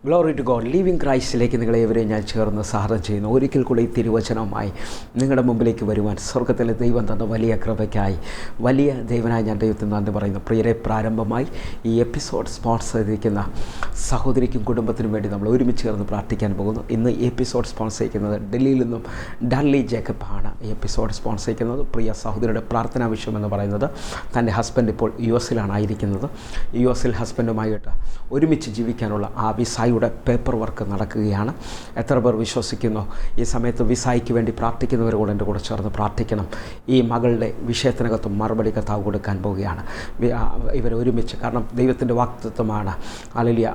Glory to God. Living ക്രൈസ്റ്റിലേക്ക് നിങ്ങളേവരെയും ഞാൻ ചേർന്ന് സ്വാഗതം ചെയ്യുന്നു. ഒരിക്കൽ കൂടി ഈ തിരുവചനവുമായി നിങ്ങളുടെ മുമ്പിലേക്ക് വരുവാൻ സ്വർഗ്ഗത്തിലെ ദൈവം തന്ന വലിയ കൃപയ്ക്കായി വലിയ ദൈവനായി ഞാൻ ദൈവത്തിന് നന്ദി പറയുന്നു. പ്രിയരെ, പ്രാരംഭമായി ഈ എപ്പിസോഡ് സ്പോൺസർ ചെയ്തിരിക്കുന്ന സഹോദരിക്കും കുടുംബത്തിനും വേണ്ടി നമ്മൾ ഒരുമിച്ച് ചേർന്ന് പ്രാർത്ഥിക്കാൻ പോകുന്നു. ഇന്ന് ഈ എപ്പിസോഡ് സ്പോൺസർ ചെയ്യുന്നത് ഡൽഹിയിൽ നിന്നും ഡർലി ജേക്കബ് ആണ്. ഈ എപ്പിസോഡ് സ്പോൺസർ ചെയ്യുന്നത് പ്രിയ സഹോദരിയുടെ പ്രാർത്ഥനാ വിഷയമെന്ന് പറയുന്നത് തൻ്റെ ഹസ്ബൻഡ് ഇപ്പോൾ US-ലാണ് ആയിരിക്കുന്നത്. US-ൽ ഹസ്ബൻഡുമായിട്ട് ഒരുമിച്ച് ജീവിക്കാനുള്ള ആ വിസായുടെ പേപ്പർ വർക്ക് നടക്കുകയാണ്. എത്ര പേർ വിശ്വസിക്കുന്നു? ഈ സമയത്ത് വിസായ്ക്ക് വേണ്ടി പ്രാർത്ഥിക്കുന്നവർ കൂടെ എൻ്റെ കൂടെ ചേർന്ന് പ്രാർത്ഥിക്കണം. ഈ മകളുടെ വിഷയത്തിനകത്തും മറുപടി കർത്താവ് കൊടുക്കാൻ പോവുകയാണ്. ഇവർ ഒരുമിച്ച്, കാരണം ദൈവത്തിൻ്റെ വാഗ്ദത്തമാണ് ഹല്ലേലൂയ,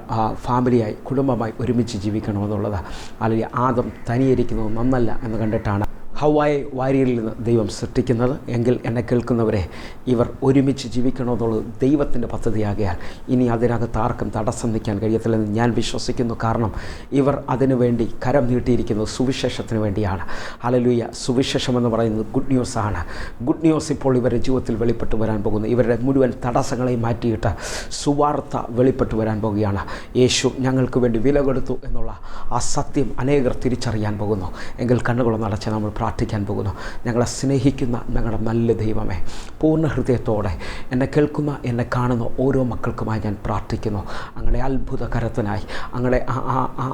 ഫാമിലിയായി കുടുംബമായി ഒരുമിച്ച് ജീവിക്കണമെന്നുള്ളത്. ഹല്ലേലൂയ, ആദം തനിയിരിക്കുന്നത് നന്നല്ല എന്ന് കണ്ടിട്ടാണ് ഹവ്വായെ വാരിയിൽ നിന്ന് ദൈവം സൃഷ്ടിക്കുന്നത്. എങ്കിൽ എന്നെ കേൾക്കുന്നവരെ, ഇവർ ഒരുമിച്ച് ജീവിക്കണമെന്നുള്ളത് ദൈവത്തിൻ്റെ പദ്ധതിയാകയാൽ ഇനി അതിനകത്ത് ആർക്കും തടസ്സം നിൽക്കാൻ കഴിയത്തില്ലെന്ന് ഞാൻ വിശ്വസിക്കുന്നു. കാരണം ഇവർ അതിനു വേണ്ടി കരം നീട്ടിയിരിക്കുന്നത് സുവിശേഷത്തിന് വേണ്ടിയാണ്. ഹല്ലേലൂയ, സുവിശേഷം എന്ന് പറയുന്നത് ഗുഡ് ന്യൂസാണ്. ഗുഡ് ന്യൂസ് ഇപ്പോൾ ഇവരുടെ ജീവിതത്തിൽ വെളിപ്പെട്ട് വരാൻ പോകുന്നു. ഇവരുടെ മുഴുവൻ തടസ്സങ്ങളെയും മാറ്റിയിട്ട് സുവാർത്ത വെളിപ്പെട്ട് വരാൻ പോകുകയാണ്. യേശു ഞങ്ങൾക്ക് വേണ്ടി വില കൊടുത്തു എന്നുള്ള ആ സത്യം അനേകർ തിരിച്ചറിയാൻ പോകുന്നു. എങ്കിൽ കണ്ണുകളൊന്ന് അടച്ച് നമ്മൾ പ്രാർത്ഥിക്കാൻ പോകുന്നു. ഞങ്ങളെ സ്നേഹിക്കുന്ന ഞങ്ങളുടെ നല്ല ദൈവമേ, പൂർണ്ണ ഹൃദയത്തോടെ എന്നെ കേൾക്കുന്ന എന്നെ കാണുന്ന ഓരോ മക്കൾക്കുമായി ഞാൻ പ്രാർത്ഥിക്കുന്നു. അങ്ങയുടെ അത്ഭുത കരത്തിനായി,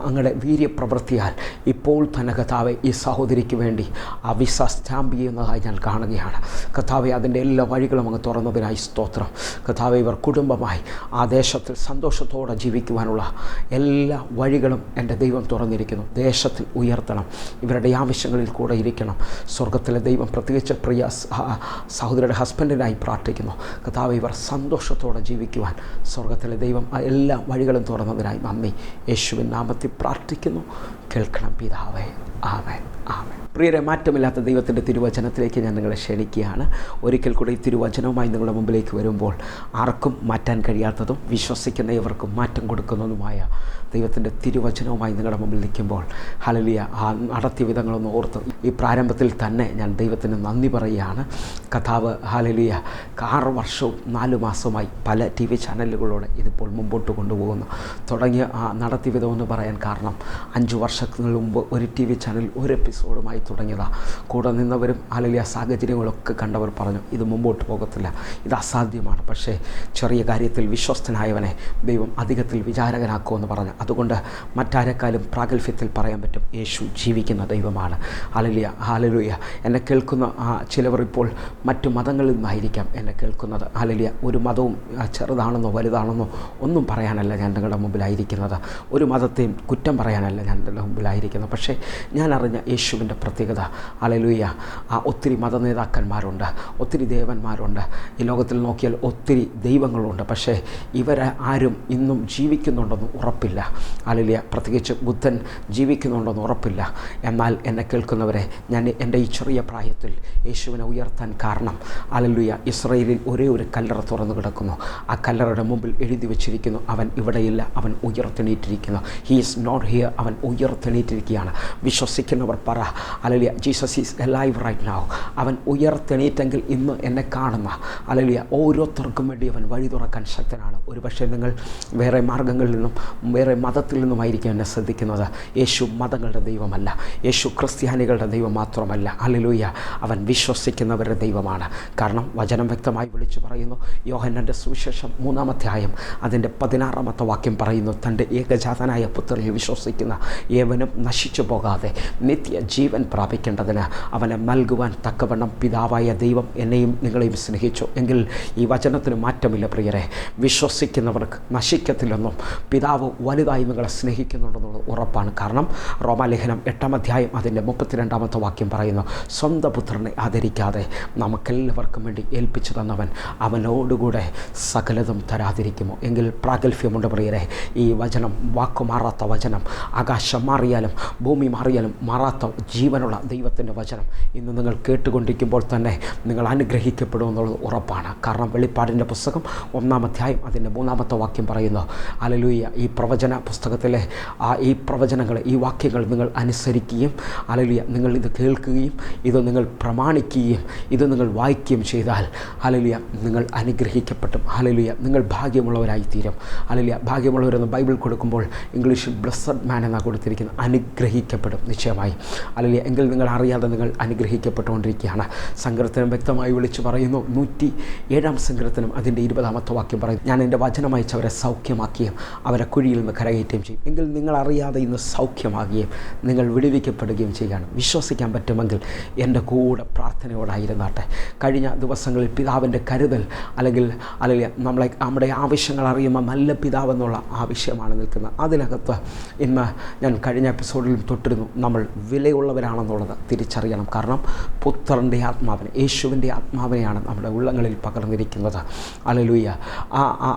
അങ്ങയുടെ വീര്യപ്രവൃത്തിയാൽ ഇപ്പോൾ തന്നെ കർത്താവെ ഈ സഹോദരിക്ക് വേണ്ടി ആ വിസ സ്റ്റാമ്പ് ചെയ്യുന്നതായി ഞാൻ കാണുകയാണ്. കർത്താവെ, അതിൻ്റെ എല്ലാ വഴികളും അങ്ങ് തുറന്നതിനായി സ്തോത്രം. കർത്താവെ, ഇവർ കുടുംബമായി ആ ദേശത്തിൽ സന്തോഷത്തോടെ ജീവിക്കുവാനുള്ള എല്ലാ വഴികളും എൻ്റെ ദൈവം തുറന്നിരിക്കുന്നു. ദേശത്തിൽ ഉയർത്തണം, ഇവരുടെ ആവശ്യങ്ങളിൽ കൂടെ ഇരിക്കണം. സ്വർഗത്തിലെ ദൈവം പ്രത്യേകിച്ച് പ്രിയ സഹോദരിയുടെ ഹസ്ബൻഡിനായി പ്രാർത്ഥിക്കുന്നു. കർത്താവേ, ഇവർ സന്തോഷത്തോടെ ജീവിക്കുവാൻ സ്വർഗത്തിലെ ദൈവം എല്ലാ വഴികളും തുറന്നതിനായി നന്ദി. യേശുവിൻ നാമത്തിൽ പ്രാർത്ഥിക്കുന്നു. കേൾക്കണം പിതാവേ. ആമേൻ, ആമേൻ. പ്രിയരെ, മാറ്റമില്ലാത്ത ദൈവത്തിൻ്റെ തിരുവചനത്തിലേക്ക് ഞാൻ നിങ്ങളെ ക്ഷണിക്കുകയാണ്. ഒരിക്കൽ കൂടി ഈ തിരുവചനവുമായി നിങ്ങളുടെ മുമ്പിലേക്ക് വരുമ്പോൾ ആർക്കും മാറ്റാൻ കഴിയാത്തതും വിശ്വസിക്കുന്ന ഇവർക്കും മാറ്റം കൊടുക്കുന്നതുമായ ദൈവത്തിൻ്റെ തിരുവചനവുമായി നിങ്ങളുടെ മുമ്പിൽ നിൽക്കുമ്പോൾ ഹല്ലേലൂയ, ആ നടത്തിയ വിധങ്ങളൊന്ന് ഓർത്ത് ഈ പ്രാരംഭത്തിൽ തന്നെ ഞാൻ ദൈവത്തിന് നന്ദി പറയുകയാണ്. കഥാവ് ഹല്ലേലൂയ 6 വർഷവും 4 മാസവുമായി പല TV ചാനലുകളോടെ ഇതിപ്പോൾ മുമ്പോട്ട് കൊണ്ടുപോകുന്നു. തുടങ്ങിയ ആ നടത്തിയ വിധമെന്ന് പറയാൻ കാരണം 5 വർഷത്തിന് മുമ്പ് ഒരു TV ചാനൽ ഒരു എപ്പിസോഡുമായി തുടങ്ങിയതാണ്. കൂടെ നിന്നവരും ഹല്ലേലൂയ സാഹചര്യങ്ങളൊക്കെ കണ്ടവർ പറഞ്ഞു ഇത് മുമ്പോട്ട് പോകത്തില്ല, ഇത് അസാധ്യമാണ്. പക്ഷേ ചെറിയ കാര്യത്തിൽ വിശ്വസ്തനായവനെ ദൈവം അധികത്തിൽ വിചാരകനാക്കുമെന്ന് പറഞ്ഞു. അതുകൊണ്ട് മറ്റാരെക്കാളും പ്രാഗൽഭ്യത്തിൽ പറയാൻ പറ്റും, യേശു ജീവിക്കുന്ന ദൈവമാണ്. Hallelujah, hallelujah. എന്നെ കേൾക്കുന്ന ചിലവർ ഇപ്പോൾ മറ്റു മതങ്ങളിൽ നിന്നായിരിക്കാം എന്നെ കേൾക്കുന്നത്. ഹല്ലേലൂയ, ഒരു മതവും ചെറുതാണെന്നോ വലുതാണെന്നോ ഒന്നും പറയാനല്ല ഞാൻ നിങ്ങളുടെ മുമ്പിലായിരിക്കുന്നത്. ഒരു മതത്തെയും കുറ്റം പറയാനല്ല ഞാൻ നിങ്ങളുടെ മുമ്പിലായിരിക്കുന്നത്. പക്ഷേ ഞാൻ അറിഞ്ഞ യേശുവിൻ്റെ പ്രത്യേകത, ഹല്ലേലൂയ, ഒത്തിരി മത നേതാക്കന്മാരുണ്ട്, ഒത്തിരി ദേവന്മാരുണ്ട്, ഈ ലോകത്തിൽ നോക്കിയാൽ ഒത്തിരി ദൈവങ്ങളുണ്ട്. പക്ഷേ ഇവരെ ആരും ഇന്നും ജീവിക്കുന്നുണ്ടെന്ന് ഉറപ്പില്ല. ഹല്ലേലൂയ, പ്രത്യേകിച്ച് ബുദ്ധൻ ജീവിക്കുന്നുണ്ടെന്ന് ഉറപ്പില്ല. എന്നാൽ എന്നെ കേൾക്കുന്നവരെ, ഞാൻ എൻ്റെ ഈ ചെറിയ പ്രായത്തിൽ യേശുവിനെ ഉയർത്താൻ കാരണം ഹല്ലേലൂയ, ഇസ്രായേലിൽ ഒരേ ഒരു കല്ലറ തുറന്നു കിടക്കുന്നു. ആ കല്ലറയുടെ മുമ്പിൽ എഴുതി വച്ചിരിക്കുന്നു, അവൻ ഇവിടെയില്ല, അവൻ ഉയർത്തെണീറ്റിരിക്കുന്നു. ഹീ ഈസ് നോട്ട് ഹിയർ, അവൻ ഉയർത്തെണീറ്റിരിക്കുകയാണ്. വിശ്വസിക്കുന്നവർ പറ hallelujah, Jesus is alive right now. അവൻ ഉയർത്തെണീറ്റെങ്കിൽ ഇന്ന് എന്നെ കാണുന്ന ഹല്ലേലൂയ ഓരോരുത്തർക്കും വേണ്ടി അവൻ വഴി തുറക്കാൻ ശക്തനാണ്. ഒരുപക്ഷെ നിങ്ങൾ വേറെ മാർഗ്ഗങ്ങളിൽ നിന്നും വേറെ മതത്തിൽ നിന്നുമായിരിക്കും എന്നെ ശ്രദ്ധിക്കുന്നത്. യേശു മതങ്ങളുടെ ദൈവമല്ല, യേശു ക്രിസ്ത്യാനികളുടെ ദൈവം മാത്രമല്ല. ഹല്ലേലൂയ, അവൻ വിശ്വസിക്കുന്നവരുടെ ദൈവമാണ്. കാരണം വചനം വ്യക്തമായി വിളിച്ചു പറയുന്നു. യോഹന്നാൻ്റെ സുവിശേഷം 3-ാം അധ്യായം അതിൻ്റെ 16-ാമത്തെ വാക്യം പറയുന്നു, തൻ്റെ ഏകജാതനായ പുത്രനിൽ വിശ്വസിക്കുന്ന ഏവനും നശിച്ചു പോകാതെ നിത്യ ജീവൻ പ്രാപിക്കേണ്ടതിന് അവനെ നൽകുവാൻ തക്കവണ്ണം പിതാവായ ദൈവം എന്നെയും നിങ്ങളെയും സ്നേഹിച്ചു. എങ്കിൽ ഈ വചനത്തിന് മാറ്റമില്ല പ്രിയരെ. വിശ്വസിക്കുന്നവർക്ക് നശിക്കത്തില്ലെന്നും പിതാവ് വലുതായി നിങ്ങളെ സ്നേഹിക്കുന്നുണ്ടെന്നുള്ളത് ഉറപ്പാണ്. കാരണം റോമാലേഖനം 8-ാം അധ്യായം അതിൻ്റെ 32-ാമത്തെ വാക്യം പറയുന്നു, സ്വന്തം പുത്രനെ ആദരിക്കാതെ നമുക്കെല്ലാവർക്കും വേണ്ടി ഏൽപ്പിച്ചു തന്നവൻ അവനോടുകൂടെ സകലതും തരാതിരിക്കുമോ? എങ്കിൽ പ്രാഗൽഭ്യമുണ്ട് പ്രിയരെ. ഈ വചനം വാക്കുമാറാത്ത വചനം, ആകാശം മാറിയാലും ഭൂമി മാറിയാലും മാറാത്ത ജീവനുള്ള ദൈവത്തിൻ്റെ വചനം ഇന്ന് നിങ്ങൾ കേട്ടുകൊണ്ടിരിക്കുമ്പോൾ തന്നെ നിങ്ങൾ അനുഗ്രഹിക്കപ്പെടുമെന്നുള്ളത് ഉറപ്പാണ്. കാരണം വെളിപ്പാടിൻ്റെ പുസ്തകം 1-ാം അധ്യായം അതിൻ്റെ 3-ാമത്തെ വാക്യം പറയുന്നു, ഹല്ലേലൂയ, ഈ പ്രവചന പുസ്തകത്തിലെ ഈ പ്രവചനങ്ങൾ, ഈ വാക്യങ്ങൾ നിങ്ങൾ അനുസരിക്കുകയും ഹല്ലേലൂയ നിങ്ങൾ ഇത് കേൾക്കുകയും ഇത് നിങ്ങൾ പ്രമാണിക്കുകയും ഇത് നിങ്ങൾ വായിക്കുകയും ചെയ്താൽ ഹല്ലേലൂയ നിങ്ങൾ അനുഗ്രഹിക്കപ്പെട്ടും ഹല്ലേലൂയ നിങ്ങൾ ഭാഗ്യമുള്ളവരായിത്തീരും. ഹല്ലേലൂയ ഭാഗ്യമുള്ളവരെന്ന് ബൈബിൾ കൊടുക്കുമ്പോൾ ഇംഗ്ലീഷിൽ ബ്ലെസ്സഡ് മാൻ എന്നാണ് കൊടുത്തിരിക്കുന്നത്. അനുഗ്രഹിക്കപ്പെടും നിശ്ചയമായി. ഹല്ലേലൂയ എങ്കിൽ നിങ്ങൾ അറിയാതെ നിങ്ങൾ അനുഗ്രഹിക്കപ്പെട്ടുകൊണ്ടിരിക്കുകയാണ്. സങ്കീർത്തനം വ്യക്തമായി വിളിച്ചു പറയുന്നു. 107 സങ്കീർത്തനം അതിൻ്റെ 20 വാക്യം പറയും, ഞാൻ എൻ്റെ വചനം അയച്ചവരെ സൗഖ്യമാക്കുകയും അവരെ കുഴിയിൽ നിന്ന് കരകയറ്റുകയും ചെയ്യും. എങ്കിൽ നിങ്ങൾ അറിയാതെ ഇന്ന് സൗഖ്യമാകുകയും നിങ്ങൾ വിടുവിക്കപ്പെടുകയും ചെയ്യുകയാണ്. വിശ്വസിക്കാൻ പറ്റുമെങ്കിൽ എൻ്റെ കൂടെ പ്രാർത്ഥനയോടായിരുന്നാട്ടെ. കഴിഞ്ഞ ദിവസങ്ങളിൽ പിതാവിൻ്റെ കരുതൽ അല്ലെങ്കിൽ നമ്മുടെ ആവശ്യങ്ങൾ അറിയുമ്പോൾ നല്ല പിതാവെന്നുള്ള ആവശ്യമാണ് നിൽക്കുന്നത്. അതിനകത്ത് ഇന്ന് ഞാൻ കഴിഞ്ഞ എപ്പിസോഡിലും തൊട്ടിരുന്നു, നമ്മൾ വിലയുള്ളവരാണെന്നുള്ളത് തിരിച്ചറിയണം. കാരണം പുത്രൻ്റെ ആത്മാവിനെ, യേശുവിൻ്റെ ആത്മാവിനെയാണ് നമ്മുടെ ഉള്ളങ്ങളിൽ പകർന്നിരിക്കുന്നത്. ഹല്ലേലൂയ.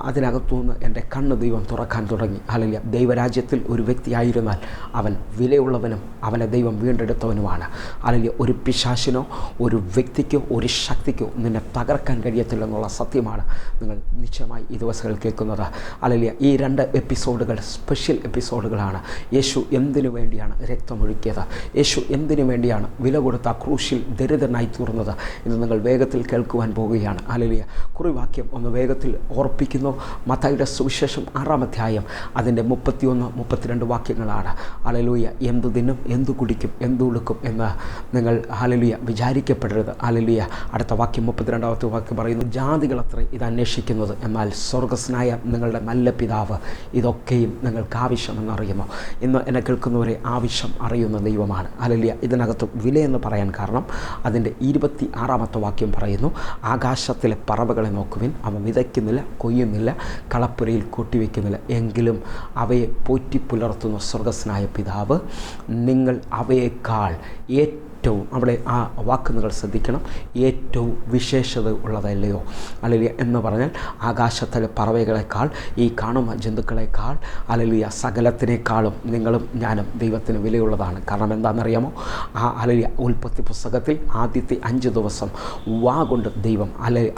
അതിനകത്തുനിന്ന് എൻ്റെ കണ്ണ് ദൈവം തുറക്കാൻ തുടങ്ങി. ഹല്ലേലൂയ. ദൈവരാജ്യത്തിൽ ഒരു വ്യക്തിയായിരുന്നാൽ അവൻ വിലയുള്ളവനും അവനെ ദൈവം വീണ്ടെടുത്തവനുമാണ്. ഹല്ലേലൂയ. ഒരു പിശാചിനോ ഒരു വ്യക്തിക്കോ ഒരു ശക്തിക്കോ നിന്നെ തകർക്കാൻ കഴിയത്തില്ലെന്നുള്ള സത്യമാണ് നിങ്ങൾ നിശ്ചയമായി ഈ ദിവസങ്ങളിൽ കേൾക്കുന്നത്. ഹല്ലേലൂയ. ഈ 2 എപ്പിസോഡുകൾ സ്പെഷ്യൽ എപ്പിസോഡുകളാണ്. യേശു എന്തിനു വേണ്ടിയാണ് രക്തമൊഴുക്കിയത്, യേശു എന്തിനു വേണ്ടിയാണ് വില കൊടുത്ത ക്രൂശിൽ ദരിദ്രനായി തീർന്നത് എന്ന് നിങ്ങൾ വേഗത്തിൽ കേൾക്കുവാൻ പോവുകയാണ്. ഹല്ലേലൂയ. കുറിവാക്യം ഒന്ന് വേഗത്തിൽ ഓർപ്പിക്കുന്നു. മത്തായിയുടെ സുവിശേഷം 6-ാം അധ്യായം അതിൻ്റെ 31-32 വാക്യങ്ങളാണ്. ഹല്ലേലൂയ. എന്തു തിന്നും എന്തു കുടിക്കും എന്തു ഉടുക്കും എന്ന് നിങ്ങൾ ഹല്ലേലൂയ വിചാരിക്കപ്പെടരുത്. ഹല്ലേലൂയ. അടുത്ത വാക്യം 32-ാമത്തെ വാക്യം പറയുന്നു, ജാതികളത്രേ ഇത് അന്വേഷിക്കുന്നത്, എന്നാൽ സ്വർഗ്ഗസ്നായ നിങ്ങളുടെ നല്ല പിതാവ് ഇതൊക്കെയും നിങ്ങൾക്ക് ആവശ്യമെന്നറിയുന്നു. ഇന്ന് എന്നെ കേൾക്കുന്നവരെ ആവശ്യം അറിയുന്ന ദൈവമാണ്. ഹല്ലേലൂയ. ഇതിനകത്ത് വിലയെന്ന് പറയാൻ കാരണം അതിൻ്റെ 26-ാമത്തെ വാക്യം പറയുന്നു, ആകാശത്തിലെ പറവകളെ നോക്കുവിൻ, അവ വിതയ്ക്കുന്നില്ല, കൊയ്യുന്നില്ല, കളപ്പുരയിൽ കൂട്ടിവെക്കുന്നില്ല, എങ്കിലും അവയെ പോറ്റിപ്പുലർത്തുന്ന സ്വർഗ്ഗസ്നായ പിതാവ് നിങ്ങൾ അവയേക്കാൾ അവിടെ ആ വാക്ക് നിങ്ങൾ ശ്രദ്ധിക്കണം, ഏറ്റവും വിശേഷത ഉള്ളതല്ലയോ. ഹല്ലേലൂയ. എന്ന് പറഞ്ഞാൽ ആകാശത്തിലെ പറവകളെക്കാൾ ഈ കാണുന്ന ജന്തുക്കളെക്കാൾ ഹല്ലേലൂയ സകലത്തിനേക്കാളും നിങ്ങളും ഞാനും ദൈവത്തിന് വിലയുള്ളതാണ്. കാരണം എന്താണെന്നറിയാമോ? ഹല്ലേലൂയ ഉൽപ്പത്തി പുസ്തകത്തിൽ ആദ്യത്തെ 5 ദിവസം വാ കൊണ്ട് ദൈവം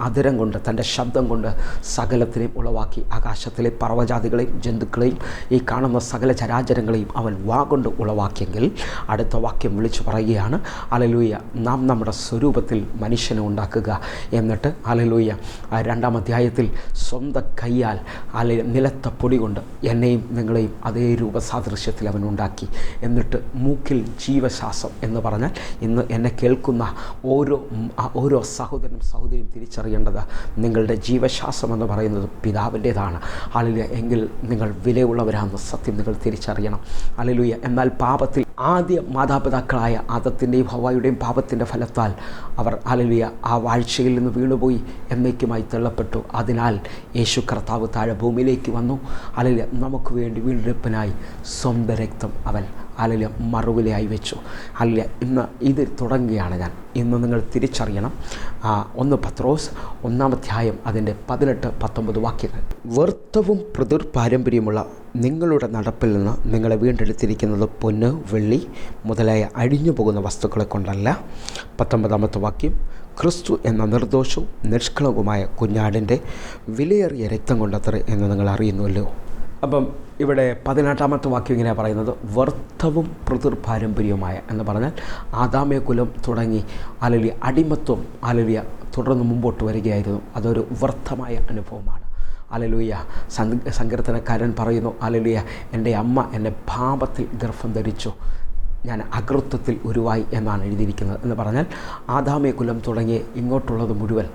അതിരം കൊണ്ട് തൻ്റെ ശബ്ദം കൊണ്ട് സകലത്തിനെയും ഉളവാക്കി. ആകാശത്തിലെ പറവജാതികളെയും ജന്തുക്കളെയും ഈ കാണുന്ന സകല ചരാചരങ്ങളെയും അവൻ വാ കൊണ്ട് ഉളവാക്കിയെങ്കിൽ അടുത്ത വാക്യം വിളിച്ചു പറയുകയാണ്, ഹല്ലേലൂയ, നാം നമ്മുടെ സ്വരൂപത്തിൽ മനുഷ്യനെ ഉണ്ടാക്കുക. എന്നിട്ട് ഹല്ലേലൂയ 2-ാം അധ്യായത്തിൽ സ്വന്തം കൈയാൽ നിലത്ത പൊടി കൊണ്ട് എന്നെയും നിങ്ങളെയും അതേ രൂപസാദൃശ്യത്തിൽ അവൻ ഉണ്ടാക്കി. എന്നിട്ട് മൂക്കിൽ ജീവശ്വാസം എന്ന് പറഞ്ഞാൽ ഇന്ന് എന്നെ കേൾക്കുന്ന ഓരോ സഹോദരനും സഹോദരിയും തിരിച്ചറിയേണ്ടത് നിങ്ങളുടെ ജീവശ്വാസം എന്ന് പറയുന്നത് പിതാവിൻ്റേതാണ്. ഹല്ലേലൂയ. എങ്കിൽ നിങ്ങൾ വിലയുള്ളവരാണെന്ന് സത്യം നിങ്ങൾ തിരിച്ചറിയണം. ഹല്ലേലൂയ. എന്നാൽ പാപത്തിൽ ആദ്യ മാതാപിതാക്കളായ ആദത്തിൻ്റെയും ഹവ്വായുടെയും പാപത്തിൻ്റെ ഫലത്താൽ അവർ ഹല്ലേലൂയ ആ വാഴ്ചയിൽ നിന്ന് വീണുപോയി എന്നേക്കുമായി തള്ളപ്പെട്ടു. അതിനാൽ യേശു കർത്താവ് താഴെ ഭൂമിയിലേക്ക് വന്നു. ഹല്ലേലൂയ. നമുക്ക് വേണ്ടി വീണ്ടെടുപ്പിനായി സ്വന്തം രക്തം അവൻ ഹല്ലേലൂയ മറുവിലയായി വെച്ചു. ഹല്ലേലൂയ. ഇന്ന് ഇത് തുടങ്ങുകയാണ് ഞാൻ. ഇന്ന് നിങ്ങൾ തിരിച്ചറിയണം, 1 പത്രോസ് 1-ാം അധ്യായം അതിൻ്റെ 18-19 വാക്യങ്ങൾ, വ്യർത്ഥവും പാരമ്പര്യമുള്ള നിങ്ങളുടെ നടപ്പിൽ നിന്ന് നിങ്ങളെ വീണ്ടെടുത്തിരിക്കുന്നത് പൊന്ന് വെള്ളി മുതലായ അഴിഞ്ഞു പോകുന്ന വസ്തുക്കളെ കൊണ്ടല്ല. 19-ാമത്തെ വാക്യം, ക്രിസ്തു എന്ന നിർദോഷവും നിഷ്കളങ്കവുമായ കുഞ്ഞാടിൻ്റെ വിലയേറിയ രക്തം കൊണ്ടത്രേ എന്ന് നിങ്ങൾ അറിയുന്നുവല്ലോ. അപ്പം ഇവിടെ 18-ാമത്തെ വാക്യം ഇങ്ങനെ പറയുന്നത്, വ്യർത്ഥവും പാരമ്പര്യവുമായ എന്ന് പറഞ്ഞാൽ ആദാമ്യ കുലം തുടങ്ങി ഹല്ലേലൂയ അടിമത്വം ഹല്ലേലൂയ തുടർന്ന് മുമ്പോട്ട് വരികയായിരുന്നു. അതൊരു വ്യർത്ഥമായ അനുഭവമാണ്. ഹല്ലേലൂയ. സങ്കീർത്തനക്കാരൻ പറയുന്നു, ഹല്ലേലൂയ, എൻ്റെ അമ്മ എന്നെ പാപത്തിൽ ഗർഭം ധരിച്ചു, ഞാൻ അകൃത്യത്തിൽ ഉരുവായി എന്നാണ് എഴുതിയിരിക്കുന്നത്. എന്ന് പറഞ്ഞാൽ ആദാമ്യ കുലം തുടങ്ങി ഇങ്ങോട്ടുള്ളത് മുഴുവൻ,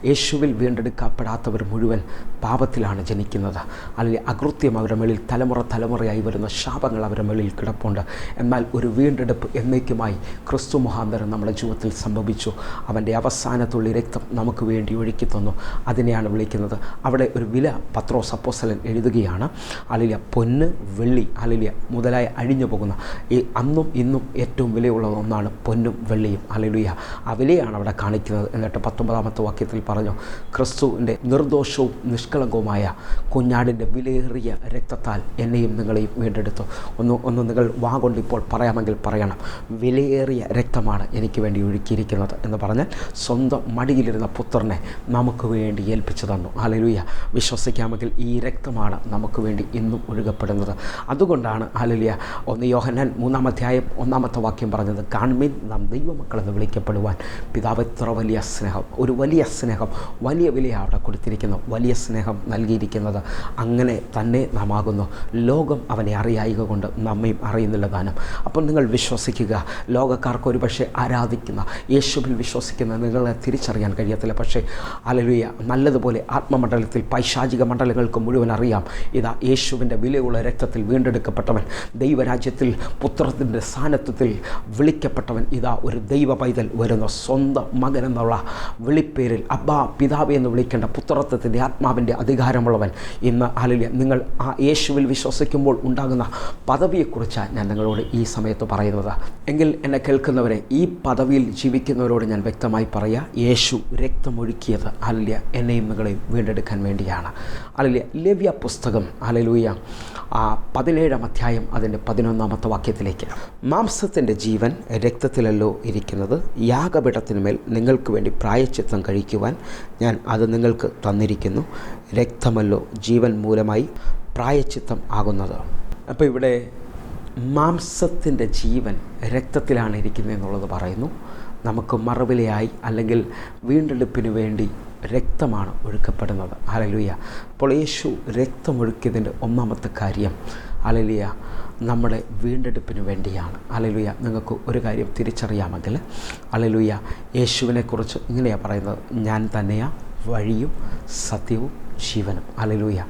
യേശുവിൽ വീണ്ടെടുക്കപ്പെടാത്തവർ മുഴുവൻ പാപത്തിലാണ് ജനിക്കുന്നത്. അല്ലെങ്കിൽ അകൃത്യം അവരുടെ മേളിൽ തലമുറയായി വരുന്ന ശാപങ്ങൾ അവരുടെ മേളിൽ കിടപ്പുണ്ട്. എന്നാൽ ഒരു വീണ്ടെടുപ്പ് എന്നേക്കുമായി ക്രിസ്തു മുഖാന്തരം നമ്മുടെ ജീവിതത്തിൽ സംഭവിച്ചു. അവൻ്റെ അവസാനത്തുള്ളി രക്തം നമുക്ക് വേണ്ടി ഒഴുക്കി തന്നു. അതിനെയാണ് വിളിക്കുന്നത്. അവിടെ ഒരു വില പത്രോസ് അപ്പോസ്തലൻ എഴുതുകയാണ്. ഹല്ലേലൂയ. പൊന്ന് വെള്ളി ഹല്ലേലൂയ മുതലായി അഴിഞ്ഞു പോകുന്ന ഈ അന്നും ഇന്നും ഏറ്റവും വിലയുള്ള ഒന്നാണ് പൊന്നും വെള്ളിയും. ഹല്ലേലൂയ. ആ വിലയാണ് അവിടെ കാണിക്കുന്നത്. എന്നിട്ട് 19-ാമത്തെ വാക്യത്തിൽ പറഞ്ഞു, ക്രിസ്തുവിൻ്റെ നിർദോഷവും നിഷ്കളങ്കവുമായ കുഞ്ഞാടിൻ്റെ വിലയേറിയ രക്തത്താൽ എന്നെയും നിങ്ങളെയും വീണ്ടെടുത്തു. ഒന്ന് നിങ്ങൾ വാ കൊണ്ട് ഇപ്പോൾ പറയാമെങ്കിൽ പറയണം, വിലയേറിയ രക്തമാണ് എനിക്ക് വേണ്ടി ഒഴുക്കിയിരിക്കുന്നത് എന്ന് പറഞ്ഞാൽ സ്വന്തം മടിയിലിരുന്ന പുത്രനെ നമുക്ക് വേണ്ടി ഏൽപ്പിച്ചു തന്നു. ഹല്ലേലൂയ. വിശ്വസിക്കാമെങ്കിൽ ഈ രക്തമാണ് നമുക്ക് വേണ്ടി ഇന്നും ഒഴുകപ്പെടുന്നത്. അതുകൊണ്ടാണ് ഹല്ലേലൂയ 1 യോഹന്നാൻ 3-ാം അധ്യായം ഒന്നാമത്തെ വാക്യം പറഞ്ഞത്, കാൺമീൻ നാം ദൈവമക്കളെന്ന് വിളിക്കപ്പെടുവാൻ പിതാവ് എത്ര വലിയ സ്നേഹം, ഒരു വലിയ സ്നേഹം, വലിയ വിലയാണ് അവിടെ കൊടുത്തിരിക്കുന്നത്, വലിയ സ്നേഹം നൽകിയിരിക്കുന്നത്. അങ്ങനെ തന്നെ നാം ആകുന്നു. ലോകം അവനെ അറിയായിക കൊണ്ട് നമ്മയും അറിയുന്നില്ല താനും. അപ്പോൾ നിങ്ങൾ വിശ്വസിക്കുക. ലോകക്കാർക്ക് ഒരു പക്ഷേ ആരാധിക്കുന്ന യേശുവിൽ വിശ്വസിക്കുന്ന നിങ്ങളെ തിരിച്ചറിയാൻ കഴിയത്തില്ല. പക്ഷേ ഹല്ലേലൂയ, നല്ലതുപോലെ ആത്മമണ്ഡലത്തിൽ പൈശാചിക മണ്ഡലങ്ങൾക്ക് മുഴുവൻ അറിയാം, ഇതാ യേശുവിൻ്റെ വിലയുള്ള രക്തത്തിൽ വീണ്ടെടുക്കപ്പെട്ടവൻ, ദൈവരാജ്യത്തിൽ പുത്രത്തിൻ്റെ സ്ഥാനത്വത്തിൽ വിളിക്കപ്പെട്ടവൻ, ഇതാ ഒരു ദൈവ പൈതൽ വരുന്ന സ്വന്തം മകൻ എന്നുള്ള വിളിപ്പേരിൽ അബ്ബാ പിതാവേ എന്ന് വിളിക്കേണ്ട പുത്രത്വത്തിൻ്റെ ആത്മാവിൻ്റെ അധികാരമുള്ളവൻ. ഇന്ന് ഹല്ലേലൂയ, നിങ്ങൾ ആ യേശുവിൽ വിശ്വസിക്കുമ്പോൾ ഉണ്ടാകുന്ന പദവിയെക്കുറിച്ചാണ് ഞാൻ നിങ്ങളോട് ഈ സമയത്ത് പറയുന്നത്. എങ്കിൽ എന്നെ കേൾക്കുന്നവരെ, ഈ പദവിയിൽ ജീവിക്കുന്നവരോട് ഞാൻ വ്യക്തമായി പറയാം, യേശു രക്തമൊഴുക്കിയത് ഹല്ലേലൂയ എന്നെയും നിങ്ങളെയും വീണ്ടെടുക്കാൻ വേണ്ടിയാണ്. ഹല്ലേലൂയ, ലേവ്യ പുസ്തകം ഹല്ലേലൂയ 17-ാം അധ്യായം അതിൻ്റെ 11-ാമത്തെ വാക്യത്തിലേക്ക്, മാംസത്തിൻ്റെ ജീവൻ രക്തത്തിലല്ലോ ഇരിക്കുന്നത്, യാഗപീഠത്തിന്മേൽ നിങ്ങൾക്ക് വേണ്ടി പ്രായശ്ചിത്തം കഴിക്കുവാൻ ഞാൻ അത് നിങ്ങൾക്ക് തന്നിരിക്കുന്നു, രക്തമല്ലോ ജീവൻ മൂലമായി പ്രായശ്ചിത്തം ആകുന്നത്. അപ്പോൾ ഇവിടെ മാംസത്തിൻ്റെ ജീവൻ രക്തത്തിലാണ് ഇരിക്കുന്നത് എന്നുള്ളത് പറയുന്നു. നമുക്ക് മറുവിലയായി അല്ലെങ്കിൽ വീണ്ടെടുപ്പിന് വേണ്ടി രക്തമാണ് ഒഴുക്കപ്പെടുന്നത്. ഹല്ലേലൂയ. അപ്പോൾ യേശു രക്തമൊഴുക്കിയതിൻ്റെ ഒന്നാമത്തെ കാര്യം ഹല്ലേലൂയ നമ്മുടെ വീണ്ടെടുപ്പിന് വേണ്ടിയാണ്. ഹല്ലേലൂയ. നിങ്ങൾക്ക് ഒരു കാര്യം തിരിച്ചറിയാമെങ്കിൽ ഹല്ലേലൂയ, യേശുവിനെക്കുറിച്ച് ഇങ്ങനെയാണ് പറയുന്നത്, ഞാൻ തന്നെയാ വഴിയും സത്യവും ജീവനും. ഹല്ലേലൂയ.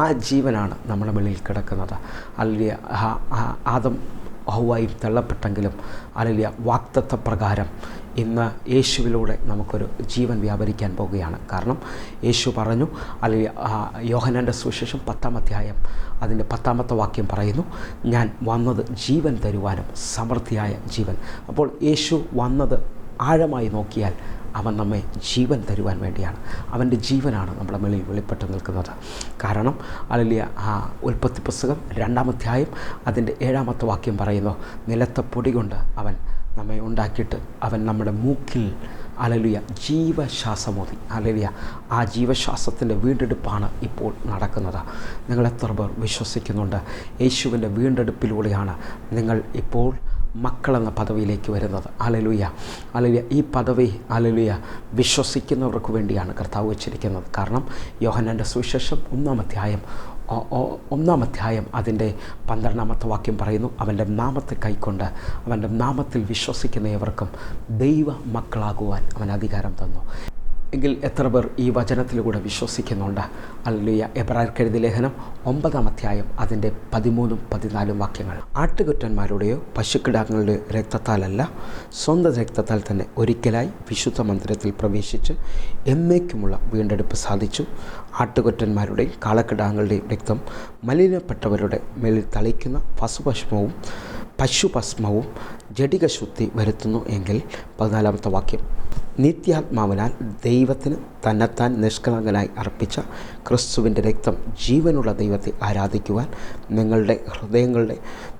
ആ ജീവനാണ് നമ്മുടെ വെളിയിൽ കിടക്കുന്നത്. ഹല്ലേലൂയ. ആദം ഹൗവയും തള്ളപ്പെട്ടെങ്കിലും ഹല്ലേലൂയ വാഗ്ദത്തപ്രകാരം ഇന്ന് യേശുവിലൂടെ നമുക്കൊരു ജീവൻ വ്യാപരിക്കാൻ പോവുകയാണ്. കാരണം യേശു പറഞ്ഞു, ഹല്ലേലൂയ, യോഹന്നാൻ്റെ സുവിശേഷം 10-ാം അധ്യായം അതിൻ്റെ 10-ാമത്തെ വാക്യം പറയുന്നു, ഞാൻ വന്നത് ജീവൻ തരുവാനും സമൃദ്ധിയായ ജീവൻ. അപ്പോൾ യേശു വന്നത് ആഴമായി നോക്കിയാൽ അവൻ നമ്മെ ജീവൻ തരുവാൻ വേണ്ടിയാണ്. അവൻ്റെ ജീവനാണ് നമ്മുടെ മേളിൽ വെളിപ്പെട്ട് നിൽക്കുന്നത്. കാരണം ഹല്ലേലൂയ, ഉൽപ്പത്തി പുസ്തകം 2-ാം അധ്യായം അതിൻ്റെ 7-ാമത്തെ വാക്യം പറയുന്നു, നിലത്തെ പൊടി കൊണ്ട് അവൻ നമ്മെ ഉണ്ടാക്കിയിട്ട് അവൻ നമ്മുടെ മൂക്കിൽ ഹല്ലേലൂയ ജീവശ്വാസമോതി. ഹല്ലേലൂയ. ആ ജീവശ്വാസത്തിൻ്റെ വീണ്ടെടുപ്പാണ് ഇപ്പോൾ നടക്കുന്നത്. നിങ്ങൾ എത്ര പേർ വിശ്വസിക്കുന്നുണ്ട്? യേശുവിൻ്റെ വീണ്ടെടുപ്പിലൂടെയാണ് നിങ്ങൾ ഇപ്പോൾ മക്കളെന്ന പദവിയിലേക്ക് വരുന്നത്. ഹല്ലേലൂയ. ഹല്ലേലൂയ. ഈ പദവി ഹല്ലേലൂയ വിശ്വസിക്കുന്നവർക്ക് വേണ്ടിയാണ് കർത്താവ് വച്ചിരിക്കുന്നത്. കാരണം യോഹന്നാൻ്റെ സുവിശേഷം 1-ാം അധ്യായം അതിൻ്റെ 12-ാമത്തെ വാക്യം പറയുന്നു, അവൻ്റെ നാമത്തെ കൈക്കൊണ്ട് അവൻ്റെ നാമത്തിൽ വിശ്വസിക്കുന്ന ഏവർക്കും ദൈവ മക്കളാകുവാൻ അവൻ അധികാരം തന്നു. എങ്കിൽ എത്ര പേർ ഈ വചനത്തിലൂടെ വിശ്വസിക്കുന്നുണ്ട്? ഹല്ലേലൂയ. എബ്രായർക്ക് എഴുതിയ ലേഖനം 9-ാം അധ്യായം അതിൻ്റെ 13-ഉം 14-ഉം വാക്യങ്ങൾ, ആട്ടുകുറ്റന്മാരുടെയോ പശുക്കിടാങ്ങളുടെയോ രക്തത്താലല്ല, സ്വന്തം രക്തത്താൽ തന്നെ ഒരിക്കലായി വിശുദ്ധ മന്ദിരത്തിൽ പ്രവേശിച്ച് എന്നേക്കുമുള്ള വീണ്ടെടുപ്പ് സാധിച്ചു. ആട്ടുകുറ്റന്മാരുടെയും കാളക്കിടാങ്ങളുടെയും രക്തം മലിനപ്പെട്ടവരുടെ മേലിൽ തളിക്കുന്ന പശുഭസ്മവും ജഡികശുദ്ധി വരുത്തുന്നു എങ്കിൽ 14-ാമത്തെ വാക്യം, നിത്യാത്മാവിനാൽ ദൈവത്തിന് തന്നെത്താൻ നിഷ്കളങ്കനായി അർപ്പിച്ച ക്രിസ്തുവിൻ്റെ രക്തം ജീവനുള്ള ദൈവത്തെ ആരാധിക്കുവാൻ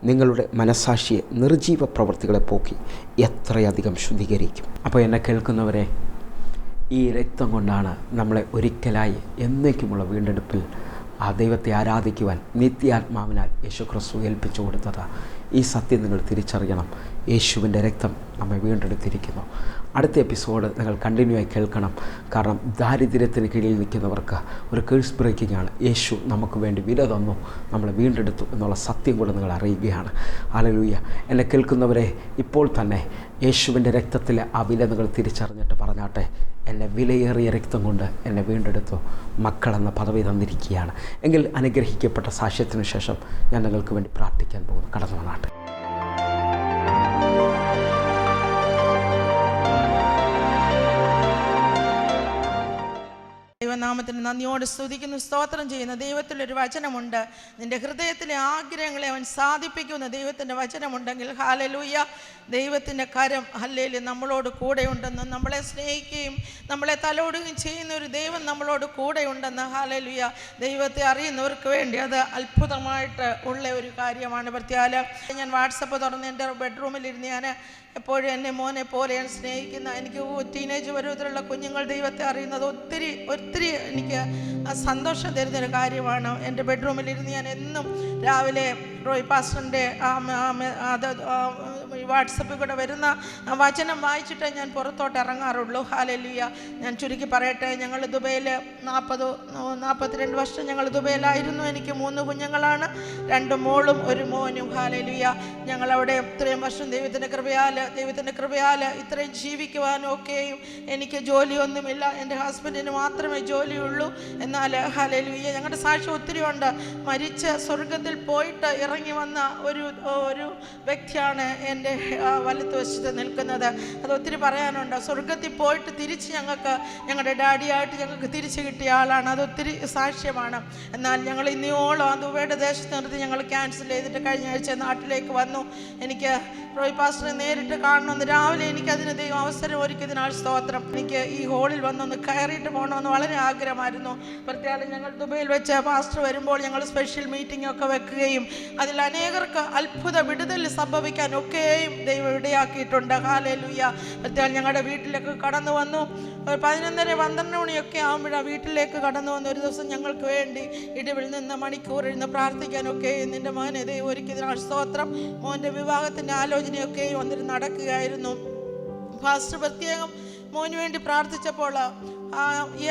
നിങ്ങളുടെ മനസാക്ഷിയെ നിർജീവ പ്രവൃത്തികളെ പോക്കി എത്രയധികം ശുദ്ധീകരിക്കും. അപ്പോൾ എന്നെ കേൾക്കുന്നവരെ, ഈ രക്തം കൊണ്ടാണ് നമ്മളെ ഒരിക്കലായി എന്നേക്കുമുള്ള വീണ്ടെടുപ്പിൽ ആ ദൈവത്തെ ആരാധിക്കുവാൻ നിത്യാത്മാവിനാൽ യേശു ക്രിസ്തു ഏൽപ്പിച്ചു കൊടുത്തത്. ഈ സത്യം നിങ്ങൾ തിരിച്ചറിയണം. യേശുവിൻ്റെ രക്തം നമ്മെ വീണ്ടെടുത്തിരിക്കുന്നു. അടുത്ത എപ്പിസോഡ് നിങ്ങൾ കണ്ടിന്യൂ ആയി കേൾക്കണം. കാരണം ദാരിദ്ര്യത്തിന് കീഴിൽ നിൽക്കുന്നവർക്ക് ഒരു കേഴ്സ് ബ്രേക്കിംഗ് ആണ്. യേശു നമുക്ക് വേണ്ടി വില തന്നു, നമ്മളെ വീണ്ടെടുത്തു എന്നുള്ള സത്യം കൂടെ നിങ്ങൾ അറിയുകയാണ്. ഹല്ലേലൂയ. എന്നെ കേൾക്കുന്നവരെ, ഇപ്പോൾ തന്നെ യേശുവിൻ്റെ രക്തത്തിലെ ആ വില നിങ്ങൾ തിരിച്ചറിഞ്ഞിട്ട് പറഞ്ഞാട്ടെ, എന്നെ വിലയേറിയ രക്തം കൊണ്ട് എന്നെ വീണ്ടെടുത്തു, മക്കളെന്ന പദവി തന്നിരിക്കുകയാണ്. എങ്കിൽ അനുഗ്രഹിക്കപ്പെട്ട സാക്ഷ്യത്തിന് ശേഷം ഞാൻ നിങ്ങൾക്ക് വേണ്ടി പ്രാർത്ഥിക്കാൻ പോകുന്നു. കടന്നു വന്നാട്ടെ. ദൈവനാമത്തിന് നന്ദിയോട് സ്തുതിക്കുന്നു, സ്തോത്രം ചെയ്യുന്ന ദൈവത്തിലൊരു വചനമുണ്ട്, നിന്റെ ഹൃദയത്തിലെ ആഗ്രഹങ്ങളെ അവൻ സാധിപ്പിക്കുന്ന ദൈവത്തിൻ്റെ വചനമുണ്ടെങ്കിൽ ഹല്ലേലൂയ, ദൈവത്തിൻ്റെ കരം ഹല്ലേലൂയ നമ്മളോട് കൂടെയുണ്ടെന്ന്, നമ്മളെ സ്നേഹിക്കുകയും നമ്മളെ തലോടുകയും ചെയ്യുന്ന ഒരു ദൈവം നമ്മളോട് കൂടെയുണ്ടെന്ന് ഹല്ലേലൂയ, ദൈവത്തെ അറിയുന്നവർക്ക് വേണ്ടി അത് അത്ഭുതമായിട്ട് ഉള്ള ഒരു കാര്യമാണ്. പ്രത്യേക ഞാൻ വാട്സപ്പ് തുറന്ന് എൻ്റെ ബെഡ്റൂമിലിരുന്ന് ഞാൻ എപ്പോഴും എന്നെ മോനെ പോലെയാണ് സ്നേഹിക്കുന്ന, എനിക്ക് ടീനേജ് പരുവത്തിലുള്ള കുഞ്ഞുങ്ങൾ ദൈവത്തെ അറിയുന്നത് ഒത്തിരി എനിക്ക് സന്തോഷം തരുന്നൊരു കാര്യമാണ്. എൻ്റെ ബെഡ്റൂമിലിരുന്ന് ഞാൻ എന്നും രാവിലെ റോയ് പാസ്റ്ററിൻ്റെ വാട്സപ്പിൽ കൂടെ വരുന്ന വചനം വായിച്ചിട്ടേ ഞാൻ പുറത്തോട്ട് ഇറങ്ങാറുള്ളൂ. ഹല്ലേലൂയ. ഞാൻ ചുരുക്കി പറയട്ടെ, ഞങ്ങൾ ദുബൈയിൽ 42 വർഷം ഞങ്ങൾ ദുബൈയിലായിരുന്നു. എനിക്ക് 3 കുഞ്ഞുങ്ങളാണ്, 2 മോളും 1 മോനും. ഹല്ലേലൂയ. ഞങ്ങളവിടെ ഇത്രയും വർഷം ദൈവത്തിൻ്റെ കൃപയാൽ ഇത്രയും ജീവിക്കുവാനും ഒക്കെയും എനിക്ക് ജോലിയൊന്നുമില്ല. എൻ്റെ ഹസ്ബൻഡിന് മാത്രമേ ജോലിയുള്ളൂ. എന്നാൽ ഹല്ലേലൂയ ഞങ്ങളുടെ സാക്ഷ്യം ഒത്തിരി ഉണ്ട്. മരിച്ച് സ്വർഗത്തിൽ പോയിട്ട് ഇറങ്ങി വന്ന ഒരു വ്യക്തിയാണ് എൻ്റെ വലത്തുവശത്ത് നിൽക്കുന്നത്. അത് ഒത്തിരി പറയാനുണ്ട്. സ്വർഗത്തിൽ പോയിട്ട് തിരിച്ച് ഞങ്ങളുടെ ഡാഡിയായിട്ട് ഞങ്ങൾക്ക് തിരിച്ച് കിട്ടിയ ആളാണ്. അതൊത്തിരി സാക്ഷ്യമാണ്. എന്നാൽ ഞങ്ങൾ ഇന്നിയോളം ആ ദുബൈയുടെ ദേശത്ത് നിർത്തി ഞങ്ങൾ ക്യാൻസൽ ചെയ്തിട്ട് കഴിഞ്ഞ ആഴ്ച നാട്ടിലേക്ക് വന്നു. എനിക്ക് റോയ് പാസ്റ്ററെ നേരിട്ട് കാണണമെന്ന് രാവിലെ എനിക്കതിന് ദൈവം അവസരം ഒരുക്കിയതിനാൽ സ്തോത്രം. എനിക്ക് ഈ ഹോളിൽ വന്നൊന്ന് കയറിയിട്ട് പോകണമെന്ന് വളരെ ആഗ്രഹമായിരുന്നു. പ്രത്യേകം ഞങ്ങൾ ദുബൈയിൽ വെച്ച് പാസ്റ്റർ വരുമ്പോൾ ഞങ്ങൾ സ്പെഷ്യൽ മീറ്റിംഗ് ഒക്കെ വെക്കുകയും അതിൽ അനേകർക്ക് അത്ഭുത വിടുതൽ സംഭവിക്കാൻ ഒക്കെയും ദൈവം ഇടയാക്കിയിട്ടുണ്ട്. ഹല്ലേലൂയ. പ്രത്യേകം ഞങ്ങളുടെ വീട്ടിലേക്ക് കടന്നു വന്നു. 11:30-12 മണിയൊക്കെ ആകുമ്പോഴാണ് വീട്ടിലേക്ക് കടന്നു വന്ന് ഒരു ദിവസം ഞങ്ങൾക്ക് വേണ്ടി ഇടിവിൽ നിന്ന് മണിക്കൂർ ഇരുന്ന് പ്രാർത്ഥിക്കാനൊക്കെ നിൻ്റെ മകനെ ദൈവം ഒരുക്കിയതിനാൽ സ്തോത്രം. മോൻ്റെ വിവാഹത്തിൻ്റെ ആലോചനയൊക്കെ വന്നിട്ട് നടക്കുകയായിരുന്നു. ഫാസ്റ്റ് പ്രത്യേകം മോന് വേണ്ടി പ്രാർത്ഥിച്ചപ്പോൾ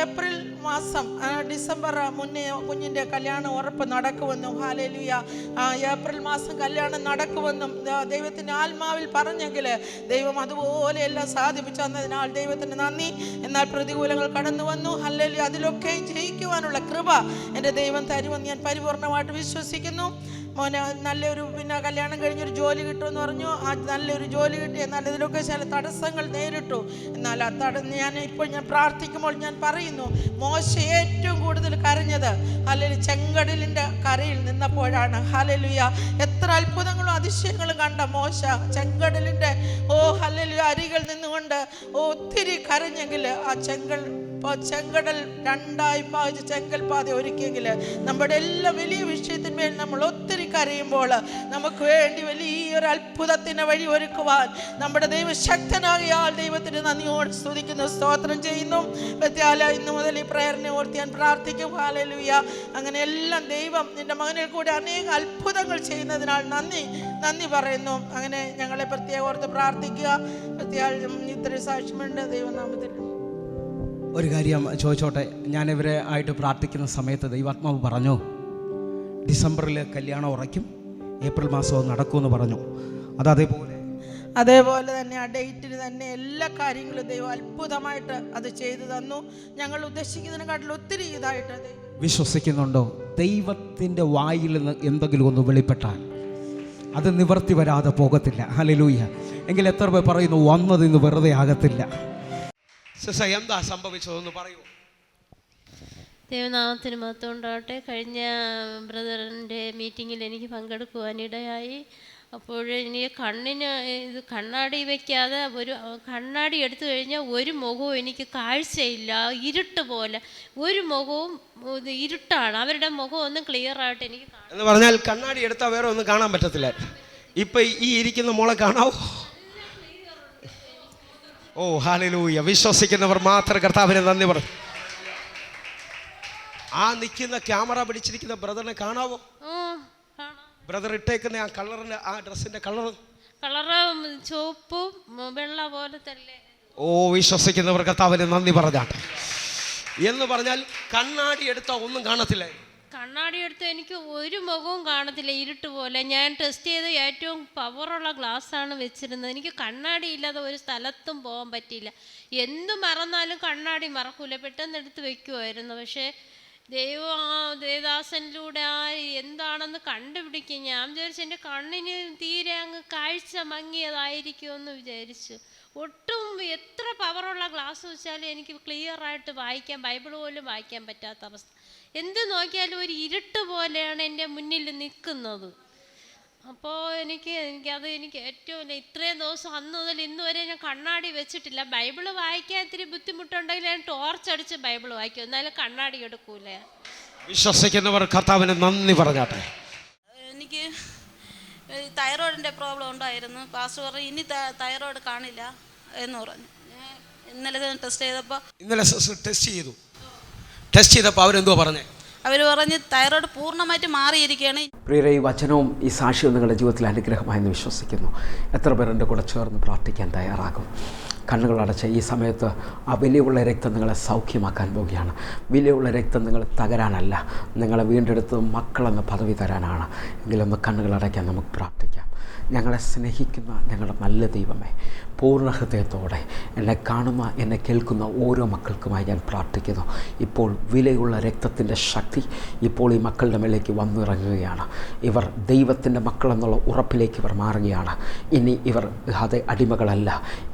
ഏപ്രിൽ മാസം ഡിസംബർ മുന്നേ കുഞ്ഞിൻ്റെ കല്യാണം ഉറപ്പ് നടക്കുമെന്നും ഹല്ലേലൂയ ഏപ്രിൽ മാസം കല്യാണം നടക്കുമെന്നും ദൈവത്തിൻ്റെ ആത്മാവിൽ പറഞ്ഞെങ്കിൽ ദൈവം അതുപോലെ എല്ലാം സാധിപ്പിച്ചു തന്നതിനാൽ ദൈവത്തിന് നന്ദി. എന്നാൽ പ്രതികൂലങ്ങൾ കടന്നു വന്നു. ഹല്ലേലൂയ. അതിലൊക്കെ ജയിക്കുവാനുള്ള കൃപ എൻ്റെ ദൈവം തരുമെന്ന് ഞാൻ പരിപൂർണമായിട്ട് വിശ്വസിക്കുന്നു. മോനെ നല്ലൊരു കല്യാണം കഴിഞ്ഞൊരു ജോലി കിട്ടുമെന്ന് പറഞ്ഞു. ആ നല്ലൊരു ജോലി കിട്ടി. എന്നാൽ ഇതിലൊക്കെ ചില തടസ്സങ്ങൾ നേരിട്ടു. എന്നാൽ ഞാൻ പ്രാർത്ഥിക്കുമ്പോൾ ഞാൻ പറയുന്നു, മോശ ഏറ്റവും കൂടുതൽ കരഞ്ഞത് അല്ലെങ്കിൽ ചെങ്കടലിൻ്റെ കരയിൽ നിന്നപ്പോഴാണ്. ഹല്ലേലൂയ. എത്ര അത്ഭുതങ്ങളും അതിശയങ്ങളും കണ്ട മോശ ചെങ്കടലിൻ്റെ ഹല്ലേലൂയ അരികിൽ നിന്നുകൊണ്ട് ഒത്തിരി കരഞ്ഞെങ്കിൽ ആ ചെങ്കടൽ 2ആയി പാതിച്ച് ചെങ്കൽപാത ഒരുക്കിയെങ്കിൽ നമ്മുടെ എല്ലാ വലിയ വിഷയത്തിന്മേൽ നമ്മൾ ഒത്തിരി കരയുമ്പോൾ നമുക്ക് വേണ്ടി വലിയൊരു അത്ഭുതത്തിന് വഴി ഒരുക്കുവാൻ നമ്മുടെ ദൈവശക്തനാകിയാൽ ദൈവത്തിന് നന്ദിയോട് സ്തുതിക്കുന്നു, സ്തോത്രം ചെയ്യുന്നു. ഇന്നു മുതൽ ഈ പ്രേയറിനെ ഓർത്ത് ഞാൻ പ്രാർത്ഥിക്കും. ഹല്ലേലൂയ. അങ്ങനെ എല്ലാം ദൈവം നിന്റെ മകനിൽ കൂടെ അനേക അത്ഭുതങ്ങൾ ചെയ്യുന്നതിനാൽ നന്ദി പറയുന്നു. അങ്ങനെ ഞങ്ങളെ പ്രത്യേകം ഓർത്ത് പ്രാർത്ഥിക്കുക. പ്രത്യേകം ഇത്ര സാക്ഷ്യമുണ്ട് ദൈവനാമത്തിൽ. ഒരു കാര്യം ചോദിച്ചോട്ടെ, ഞാനിവരെ ആയിട്ട് പ്രാർത്ഥിക്കുന്ന സമയത്ത് ദൈവാത്മാവ് പറഞ്ഞു ഡിസംബറിൽ കല്യാണം ഉറയ്ക്കും, ഏപ്രിൽ മാസം നടക്കുമെന്ന് പറഞ്ഞു. അതേപോലെ തന്നെ ആ ഡേറ്റിൽ തന്നെ എല്ലാ കാര്യങ്ങളും ദൈവം അത്ഭുതമായിട്ട് അത് ചെയ്തു തന്നു. ഞങ്ങൾ ഉദ്ദേശിക്കുന്നതിനെക്കാട്ടിൽ ഒത്തിരി ഇതായിട്ട് വിശ്വസിക്കുന്നുണ്ടോ? ദൈവത്തിൻ്റെ വായിൽ നിന്ന് എന്തെങ്കിലും ഒന്ന് വെളിപ്പെട്ടാൽ അത് നിവർത്തി വരാതെ പോകത്തില്ല. ഹല്ലേലൂയ. എങ്കിൽ എത്ര പേർ പറയുന്നു വന്നത് ഇന്ന് വെറുതെ ആകത്തില്ല? എന്താ സംഭവിച്ചതെന്ന് പറയൂ. ദൈവനാമത്തിന് മഹത്വം ഉണ്ടാകട്ടെ. കഴിഞ്ഞ ബ്രദറിൻ്റെ മീറ്റിങ്ങിൽ എനിക്ക് പങ്കെടുക്കുവാനിടയായി. അപ്പോൾ എനിക്ക് കണ്ണിന് കണ്ണാടി വയ്ക്കാതെ കണ്ണാടി എടുത്തു കഴിഞ്ഞാൽ ഒരു മുഖവും എനിക്ക് കാഴ്ചയില്ല, ഇരുട്ട് പോലെ ഒരു മുഖവും ഇരുട്ടാണ്. അവരുടെ മുഖം ഒന്നും ക്ലിയറായിട്ട് എനിക്ക് എന്ന് പറഞ്ഞാൽ കണ്ണാടി എടുത്താൽ വേറെ ഒന്നും കാണാൻ പറ്റത്തില്ല. ഇപ്പം ഈ ഇരിക്കുന്ന മോളെ കാണാവോ? ഹല്ലേലൂയ. വിശ്വസിക്കുന്നവർ മാത്രം കർത്താവിനെ നന്ദി പറഞ്ഞു. ആ നിൽക്കുന്ന ക്യാമറ പിടിച്ചിരിക്കുന്ന ബ്രദറിനെ കാണാവോ? ബ്രദർ ഇട്ടേക്കുന്ന ആ കളറിന്റെ ആ ഡ്രസ്സിന്റെ കളറ് ചുവപ്പും വെള്ള പോലെ തന്നെ. വിശ്വസിക്കുന്നവർ കർത്താവിനെ നന്ദി പറഞ്ഞാട്ടെ. എന്ന് പറഞ്ഞാൽ കണ്ണാടി എടുത്താൽ ഒന്നും കാണത്തില്ല. കണ്ണാടി എടുത്ത് എനിക്ക് ഒരു മുഖവും കാണത്തില്ല, ഇരുട്ട് പോലെ. ഞാൻ ടെസ്റ്റ് ചെയ്ത് ഏറ്റവും പവറുള്ള ഗ്ലാസ്സാണ് വെച്ചിരുന്നത്. എനിക്ക് കണ്ണാടി ഇല്ലാതെ ഒരു സ്ഥലത്തും പോകാൻ പറ്റിയില്ല. എന്ത് മറന്നാലും കണ്ണാടി മറക്കൂല, പെട്ടെന്ന് എടുത്ത് വെക്കുമായിരുന്നു. പക്ഷേ ദൈവം ദേവദാസനിലൂടെ എന്താണെന്ന് കണ്ടുപിടിക്കും. ഞാൻ വിചാരിച്ചു എൻ്റെ കണ്ണിന് തീരെ അങ്ങ് കാഴ്ച മങ്ങിയതായിരിക്കുമെന്ന് വിചാരിച്ചു. ഒട്ടും എത്ര പവറുള്ള ഗ്ലാസ് വെച്ചാലും എനിക്ക് ക്ലിയറായിട്ട് വായിക്കാൻ, ബൈബിൾ പോലും വായിക്കാൻ പറ്റാത്ത അവസ്ഥ. എന്ത് നോക്കിയാലും ഒരു ഇരുട്ട് പോലെയാണ് എൻ്റെ മുന്നിൽ നിൽക്കുന്നത്. അപ്പോൾ എനിക്ക് ഏറ്റവും ഇത്രയും ദിവസം അന്ന് മുതൽ ഇന്ന് വരെ ഞാൻ കണ്ണാടി വെച്ചിട്ടില്ല. ബൈബിള് വായിക്കാൻ ഇത്തിരി ബുദ്ധിമുട്ടുണ്ടെങ്കിൽ ഞാൻ ടോർച്ച് അടിച്ച് ബൈബിൾ വായിക്കും, എന്നാലും കണ്ണാടി എടുക്കൂല. വിശ്വസിക്കുന്നവർ കർത്താവിന് നന്ദി പറഞ്ഞാട്ടെ. എനിക്ക് തൈറോയിഡിൻ്റെ പ്രോബ്ലം ഉണ്ടായിരുന്നു. പാസ്റ്റർ പറഞ്ഞു ഇനി തൈറോയിഡ് കാണില്ല എന്ന് പറഞ്ഞു. ഇന്നലെ ടെസ്റ്റ് ചെയ്തപ്പോൾ ടെസ്റ്റ് ചെയ്തപ്പോൾ അവരെന്തോ പറഞ്ഞേ? അവർ പറഞ്ഞ് തൈറോയ്ഡ് പൂർണ്ണമായിട്ട് മാറിയിരിക്കുകയാണ്. പ്രിയരെ, ഈ വചനവും ഈ സാക്ഷ്യവും നിങ്ങളുടെ ജീവിതത്തിൽ അനുഗ്രഹമായെന്ന് വിശ്വസിക്കുന്നു. എത്ര പേർ എൻ്റെ കൂടെ ചേർന്ന് പ്രാർത്ഥിക്കാൻ തയ്യാറാകും? കണ്ണുകളടച്ച ഈ സമയത്ത് ആ വിലയുള്ള രക്തം നിങ്ങളെ സൗഖ്യമാക്കാൻ പോവുകയാണ്. വിലയുള്ള രക്തം നിങ്ങൾ തകരാനല്ല, നിങ്ങളെ വീണ്ടെടുത്ത് മക്കളെന്ന പദവി തരാനാണ്. എങ്കിലൊന്ന് കണ്ണുകളടയ്ക്കാൻ നമുക്ക് പ്രാർത്ഥിക്കാം. ഞങ്ങളെ സ്നേഹിക്കുന്ന ഞങ്ങളുടെ നല്ല ദൈവമേ, പൂർണ്ണ ഹൃദയത്തോടെ എന്നെ കാണുന്ന എന്നെ കേൾക്കുന്ന ഓരോ മക്കൾക്കുമായി ഞാൻ പ്രാർത്ഥിക്കുന്നു. ഇപ്പോൾ വിലയുള്ള രക്തത്തിൻ്റെ ശക്തി ഇപ്പോൾ ഈ മക്കളുടെ മേലേക്ക് വന്നിറങ്ങുകയാണ്. ഇവർ ദൈവത്തിൻ്റെ മക്കളെന്നുള്ള ഉറപ്പിലേക്ക് ഇവർ മാറുകയാണ്. ഇനി ഇവർ അതേ അടിമകളല്ല,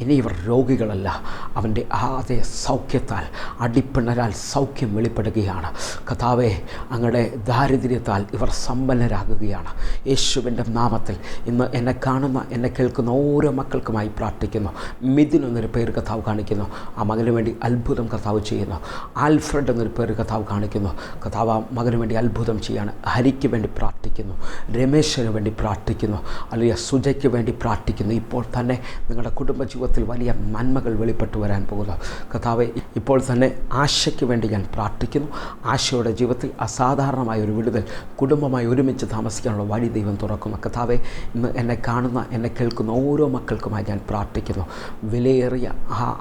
ഇനി ഇവർ രോഗികളല്ല. അവൻ്റെ അതേ സൗഖ്യത്താൽ അടിപ്പിണരാൽ സൗഖ്യം വെളിപ്പെടുകയാണ്. കർത്താവേ, അങ്ങയുടെ ദാരിദ്ര്യത്താൽ ഇവർ സമ്പന്നരാകുകയാണ്. യേശുവിൻ്റെ നാമത്തിൽ ഇന്ന് എന്നെ കാണുന്ന എന്നെ കേൾക്കുന്ന ഓരോ മക്കൾക്കുമായി പ്രാർത്ഥിക്കുന്നു. മിഥുൻ എന്നൊരു പേര് കർത്താവ് കാണിക്കുന്നു, ആ മകന് വേണ്ടി അത്ഭുതം കർത്താവ് ചെയ്യുന്നു. ആൽഫ്രഡ് എന്നൊരു പേര് കർത്താവ് കാണിക്കുന്നു, കർത്താവ് ആ മകന് വേണ്ടി അത്ഭുതം ചെയ്യാണ്. ഹരിക്ക് വേണ്ടി പ്രാർത്ഥിക്കുന്നു, രമേശിന് വേണ്ടി പ്രാർത്ഥിക്കുന്നു, അല്ലെങ്കിൽ സുജയ്ക്ക് വേണ്ടി പ്രാർത്ഥിക്കുന്നു. ഇപ്പോൾ തന്നെ നിങ്ങളുടെ കുടുംബജീവിതത്തിൽ വലിയ നന്മകൾ വെളിപ്പെട്ടു വരാൻ പോകുന്നു. കർത്താവെ, ഇപ്പോൾ തന്നെ ആശയ്ക്ക് വേണ്ടി ഞാൻ പ്രാർത്ഥിക്കുന്നു. ആശയുടെ ജീവിതത്തിൽ അസാധാരണമായ ഒരു വിടുതൽ, കുടുംബമായി ഒരുമിച്ച് താമസിക്കാനുള്ള വഴി ദൈവം തുറക്കുന്നു. കർത്താവെ, ഇന്ന് എന്നെ കാണുന്ന എന്നെ കേൾക്കുന്ന ഓരോ മക്കൾക്കുമായി ഞാൻ പ്രാർത്ഥിക്കുന്നു. വിലയേറിയ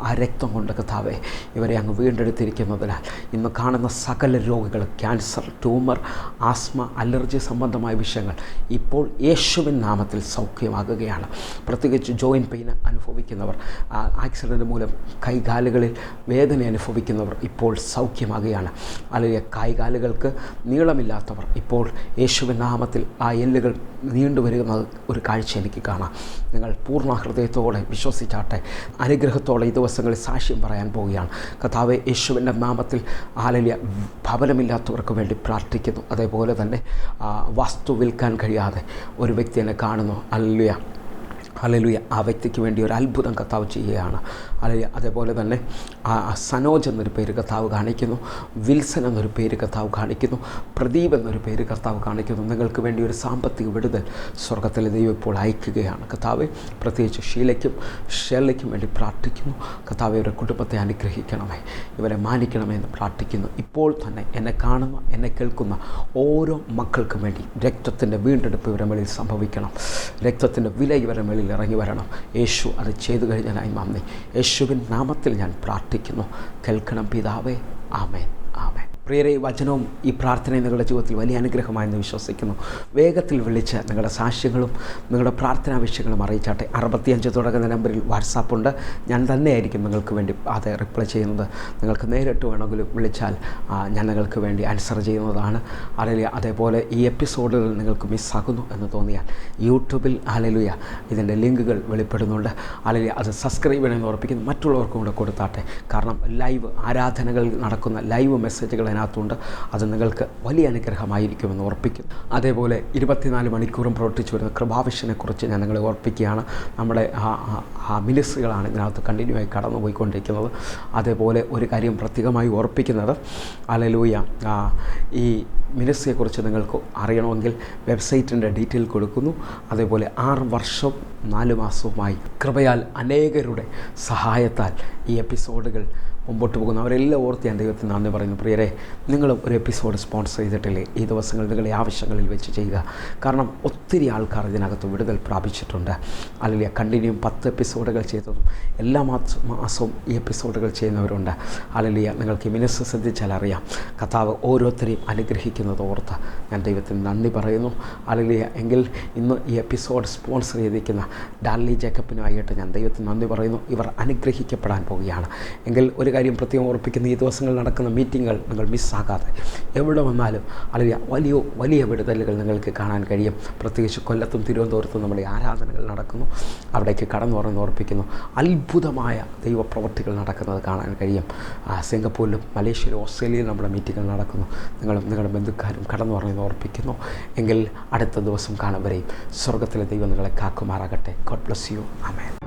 ആ രക്തം കൊണ്ട് കർത്താവെ ഇവരെ അങ്ങ് വീണ്ടെടുത്തിരിക്കുന്നതിനാൽ ഇന്ന് കാണുന്ന സകല രോഗികൾ, ക്യാൻസർ, ട്യൂമർ, ആസ്മ, അലർജി സംബന്ധമായ വിഷയങ്ങൾ ഇപ്പോൾ യേശുവിൻ നാമത്തിൽ സൗഖ്യമാകുകയാണ്. പ്രത്യേകിച്ച് ജോയിൻറ്റ് പെയിൻ അനുഭവിക്കുന്നവർ, ആക്സിഡൻറ്റ് മൂലം കൈകാലുകളിൽ വേദന അനുഭവിക്കുന്നവർ ഇപ്പോൾ സൗഖ്യമാകുകയാണ്. അല്ലെങ്കിൽ കൈകാലുകൾക്ക് നീളമില്ലാത്തവർ ഇപ്പോൾ യേശുവിൻ നാമത്തിൽ ആ എല്ലുകൾ നീണ്ടുവരുന്ന ഒരു കാഴ്ച എനിക്ക് കാണാം. നിങ്ങൾ പൂർണ്ണ ഹൃദയത്തോടെ വിശ്വസിച്ചാട്ടെ. അനുഗ്രഹത്തോടെ ഈ ദിവസങ്ങളിൽ സാക്ഷ്യം പറയാൻ പോവുകയാണ്. കർത്താവേ, യേശുവിൻ്റെ നാമത്തിൽ ഹല്ലേലൂയ ഭവനമില്ലാത്തവർക്ക് വേണ്ടി പ്രാർത്ഥിക്കുന്നു. അതേപോലെ തന്നെ വസ്തു വിൽക്കാൻ കഴിയാതെ ഒരു വ്യക്തി എന്നെ കാണുന്നു. ഹല്ലേലൂയ ഹല്ലേലൂയ, ആ വ്യക്തിക്ക് വേണ്ടി ഒരു അത്ഭുതം കർത്താവ് ചെയ്യുകയാണ്. ഹല്ലേലൂയ. അതേപോലെ തന്നെ സനോജ് എന്നൊരു പേര് കർത്താവ് കാണിക്കുന്നു, വിൽസൺ എന്നൊരു പേര് കർത്താവ് കാണിക്കുന്നു, പ്രദീപ് എന്നൊരു പേര് കർത്താവ് കാണിക്കുന്നു. നിങ്ങൾക്ക് വേണ്ടി ഒരു സാമ്പത്തിക വിടുതൽ സ്വർഗ്ഗത്തിലെ ദൈവം ഇപ്പോൾ അയക്കുകയാണ്. കർത്താവ്, പ്രത്യേകിച്ച് ഷേലയ്ക്കും വേണ്ടി പ്രാർത്ഥിക്കുന്നു. കർത്താവ്, ഇവരുടെ കുടുംബത്തെ അനുഗ്രഹിക്കണമേ, ഇവരെ മാനിക്കണമേ എന്ന് പ്രാർത്ഥിക്കുന്നു. ഇപ്പോൾ തന്നെ എന്നെ കാണുന്ന എന്നെ കേൾക്കുന്ന ഓരോ മക്കൾക്കും വേണ്ടി രക്തത്തിൻ്റെ വീണ്ടെടുപ്പ് ഇവരുടെ മേളിൽ സംഭവിക്കണം. രക്തത്തിൻ്റെ വില ഇവരുടെ മേളിൽ ഇറങ്ങി വരണം. യേശു അത് ചെയ്തു കഴിഞ്ഞാൽ നന്ദി. യേശുവിൻ നാമത്തിൽ ഞാൻ പ്രാർത്ഥിക്കുന്നു. കേൾക്കണം പിതാവേ. ആമേൻ, ആമേൻ. പ്രിയരെ, വചനവും ഈ പ്രാർത്ഥനയും നിങ്ങളുടെ ജീവിതത്തിൽ വലിയ അനുഗ്രഹമായെന്ന് വിശ്വസിക്കുന്നു. വേഗത്തിൽ വിളിച്ച് നിങ്ങളുടെ സാക്ഷ്യങ്ങളും നിങ്ങളുടെ പ്രാർത്ഥനാ വിഷയങ്ങളും അറിയിച്ചാട്ടെ. 65 തുടങ്ങുന്ന നമ്പറിൽ വാട്സാപ്പുണ്ട്. ഞാൻ തന്നെയായിരിക്കും നിങ്ങൾക്ക് വേണ്ടി അത് റിപ്ലൈ ചെയ്യുന്നത്. നിങ്ങൾക്ക് നേരിട്ട് വേണമെങ്കിലും വിളിച്ചാൽ ഞാൻ നിങ്ങൾക്ക് വേണ്ടി ആൻസർ ചെയ്യുന്നതാണ്. അല്ലെങ്കിൽ അതേപോലെ ഈ എപ്പിസോഡുകൾ നിങ്ങൾക്ക് മിസ്സാകുന്നു എന്ന് തോന്നിയാൽ യൂട്യൂബിൽ ഹല്ലേലൂയ ഇതിൻ്റെ ലിങ്കുകൾ വെളിപ്പെടുന്നുണ്ട്. അല്ലെങ്കിൽ അത് സബ്സ്ക്രൈബ് ചെയ്യണമെന്ന് ഉറപ്പിക്കുന്നു. മറ്റുള്ളവർക്കും കൂടെ കൊടുത്താട്ടെ. കാരണം ലൈവ് ആരാധനകൾ നടക്കുന്ന ലൈവ് മെസ്സേജുകൾ അതിനകത്തുണ്ട്. അത് നിങ്ങൾക്ക് വലിയ അനുഗ്രഹമായിരിക്കുമെന്ന് ഓർപ്പിക്കുന്നു. അതേപോലെ 24 മണിക്കൂറും പ്രവർത്തിച്ചു വരുന്ന കൃപാവിഷനെക്കുറിച്ച് ഞാൻ നിങ്ങളെ ഓർപ്പിക്കുകയാണ്. നമ്മുടെ ആ മിനിസ്ട്രികളാണ് ഇതിനകത്ത് കണ്ടിന്യൂ ആയി കടന്നു പോയിക്കൊണ്ടിരിക്കുന്നത്. അതേപോലെ ഒരു കാര്യം പ്രത്യേകമായി ഓർപ്പിക്കുന്നത്, ഹല്ലേലൂയ, ഈ മിനിസ്ട്രിയെക്കുറിച്ച് നിങ്ങൾക്ക് അറിയണമെങ്കിൽ വെബ്സൈറ്റിൻ്റെ ഡീറ്റെയിൽ കൊടുക്കുന്നു. അതേപോലെ 6 വർഷം 4 മാസവുമായി കൃപയാൽ അനേകരുടെ സഹായത്താൽ ഈ എപ്പിസോഡുകൾ മുമ്പോട്ട് പോകുന്നു. അവരെല്ലാം ഓർത്ത് ഞാൻ ദൈവത്തിന് നന്ദി പറയുന്നു. പ്രിയരെ, നിങ്ങളും ഒരു എപ്പിസോഡ് സ്പോൺസർ ചെയ്തിട്ടില്ലേ? ഈ ദിവസങ്ങൾ നിങ്ങളുടെ ആവശ്യങ്ങളിൽ വെച്ച് ചെയ്യുക. കാരണം ഒത്തിരി ആൾക്കാർ ഇതിനകത്ത് വിടുതൽ പ്രാപിച്ചിട്ടുണ്ട്. അല്ലെങ്കിൽ കണ്ടിന്യൂ 10 എപ്പിസോഡുകൾ ചെയ്തതും എല്ലാ മാസവും ഈ എപ്പിസോഡുകൾ ചെയ്യുന്നവരുണ്ട്. അല്ലെങ്കിൽ നിങ്ങൾക്ക് ഈ മിനിസ്റ്റർ ശ്രദ്ധിച്ചാൽ അറിയാം. കർത്താവ് ഓരോരുത്തരെയും അനുഗ്രഹിക്കുന്നത് ഓർത്ത് ഞാൻ ദൈവത്തിന് നന്ദി പറയുന്നു. അല്ലെങ്കിൽ എങ്കിൽ ഇന്ന് ഈ എപ്പിസോഡ് സ്പോൺസർ ചെയ്തിരിക്കുന്ന ഡാർലി ജേക്കബിനുമായിട്ട് ഞാൻ ദൈവത്തിന് നന്ദി പറയുന്നു. ഇവർ അനുഗ്രഹിക്കപ്പെടാൻ പോവുകയാണ്. എങ്കിൽ ഒരു കാര്യം പ്രത്യേകം ഓർപ്പിക്കുന്ന, ഈ ദിവസങ്ങളിൽ നടക്കുന്ന മീറ്റിങ്ങുകൾ നിങ്ങൾ മിസ്സാകാതെ എവിടെ വന്നാലും അല്ലെങ്കിൽ വലിയ വിടുതലുകൾ നിങ്ങൾക്ക് കാണാൻ കഴിയും. പ്രത്യേകിച്ച് കൊല്ലത്തും തിരുവനന്തപുരത്തും നമ്മുടെ ആരാധനകൾ നടക്കുന്നു. അവിടേക്ക് കടന്നു പറഞ്ഞ് ഓർപ്പിക്കുന്നു. അത്ഭുതമായ ദൈവപ്രവൃത്തികൾ നടക്കുന്നത് കാണാൻ കഴിയും. സിംഗപ്പൂരിലും മലേഷ്യയിലും ഓസ്ട്രേലിയയിലും നമ്മുടെ മീറ്റിങ്ങുകൾ നടക്കുന്നു. നിങ്ങളും നിങ്ങളുടെ ബന്ധുക്കാരും കടന്നു പറഞ്ഞ് ഓർപ്പിക്കുന്നു. എങ്കിൽ അടുത്ത ദിവസം കാണും വരെയും സ്വർഗ്ഗത്തിലെ ദൈവം നിങ്ങളെ കാക്കുമാറാകട്ടെ. God bless you. ആമേൻ.